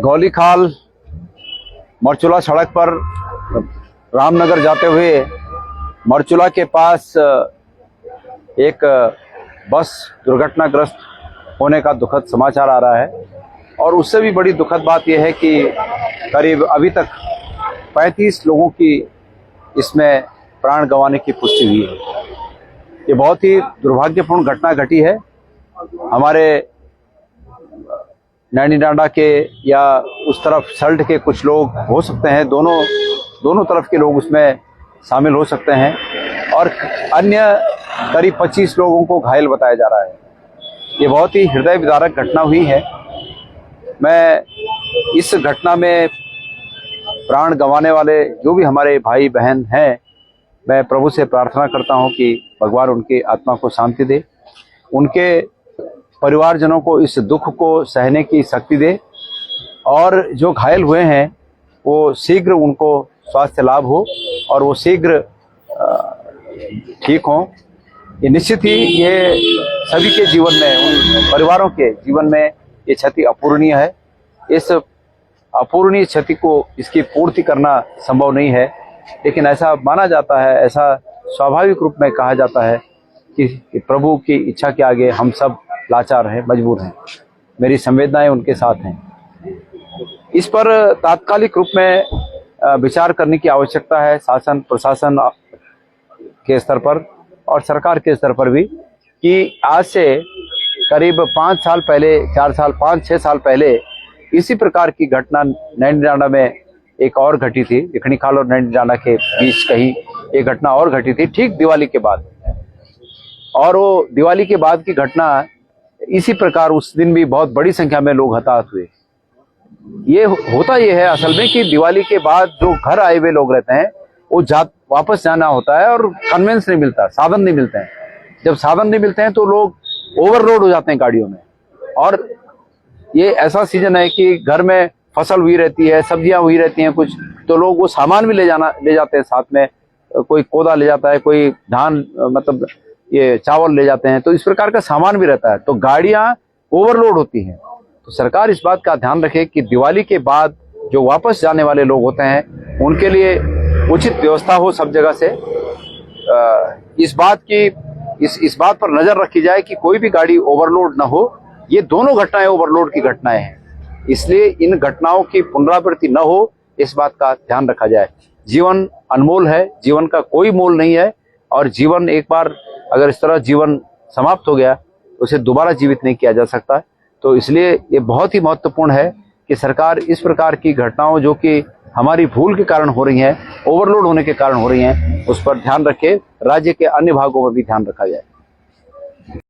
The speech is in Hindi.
गौलीखाल मरचुला सड़क पर रामनगर जाते हुए मरचुला के पास एक बस दुर्घटनाग्रस्त होने का दुखद समाचार आ रहा है। और उससे भी बड़ी दुखद बात यह है कि करीब अभी तक 35 लोगों की इसमें प्राण गंवाने की पुष्टि हुई है। ये बहुत ही दुर्भाग्यपूर्ण घटना घटी है। हमारे नैनीडांडा के या उस तरफ सल्ट के कुछ लोग हो सकते हैं, दोनों तरफ के लोग उसमें शामिल हो सकते हैं और अन्य करीब 25 लोगों को घायल बताया जा रहा है। ये बहुत ही हृदय विदारक घटना हुई है। मैं इस घटना में प्राण गंवाने वाले जो भी हमारे भाई बहन हैं, मैं प्रभु से प्रार्थना करता हूं कि भगवान उनकी आत्मा को शांति दे, उनके परिवारजनों को इस दुख को सहने की शक्ति दे और जो घायल हुए हैं वो शीघ्र उनको स्वास्थ्य लाभ हो और वो शीघ्र ठीक हों। ये निश्चित ही ये सभी के जीवन में, उन परिवारों के जीवन में ये क्षति अपूरणीय है। इस अपूरणीय क्षति को इसकी पूर्ति करना संभव नहीं है, लेकिन ऐसा माना जाता है, ऐसा स्वाभाविक रूप में कहा जाता है कि प्रभु की इच्छा के आगे हम सब लाचार हैं, मजबूर हैं। मेरी संवेदनाएं उनके साथ हैं। इस पर तात्कालिक रूप में विचार करने की आवश्यकता है शासन प्रशासन के स्तर पर और सरकार के स्तर पर भी, कि आज से करीब 5 साल पहले, 4 साल 5-6 साल पहले इसी प्रकार की घटना नैनीडांडा में एक और घटी थी। इखणीखाल और नैनीडांडा के बीच कहीं एक घटना और घटी थी ठीक दिवाली के बाद। और वो दिवाली के बाद की घटना इसी प्रकार उस दिन भी बहुत बड़ी संख्या में लोग हताहत हुए। ये होता ये है असल में कि दिवाली के बाद जो घर आए हुए लोग रहते हैं वो वापस जाना होता है और कन्वेंस नहीं मिलता, साधन नहीं मिलते हैं। जब साधन नहीं मिलते हैं तो लोग ओवरलोड हो जाते हैं गाड़ियों में। और ये ऐसा सीजन है कि घर में फसल हुई रहती है, सब्जियां हुई रहती हैं कुछ, तो लोग वो सामान भी ले जाते हैं साथ में। कोई कोदा ले जाता है, कोई धान मतलब ये चावल ले जाते हैं, तो इस प्रकार का सामान भी रहता है, तो गाड़ियां ओवरलोड होती हैं। तो सरकार इस बात का ध्यान रखे कि दिवाली के बाद जो वापस जाने वाले लोग होते हैं उनके लिए उचित व्यवस्था हो सब जगह से। इस बात पर नजर रखी जाए कि कोई भी गाड़ी ओवरलोड ना हो। ये दोनों घटनाएं ओवरलोड की घटनाएं हैं, इसलिए इन घटनाओं की पुनरावृत्ति न हो, इस बात का ध्यान रखा जाए। जीवन अनमोल है, जीवन का कोई मोल नहीं है, और जीवन एक बार अगर इस तरह जीवन समाप्त हो गया तो उसे दोबारा जीवित नहीं किया जा सकता। तो इसलिए ये बहुत ही महत्वपूर्ण है कि सरकार इस प्रकार की घटनाओं जो कि हमारी भूल के कारण हो रही हैं, ओवरलोड होने के कारण हो रही हैं, उस पर ध्यान रखे। राज्य के अन्य भागों में भी ध्यान रखा जाए।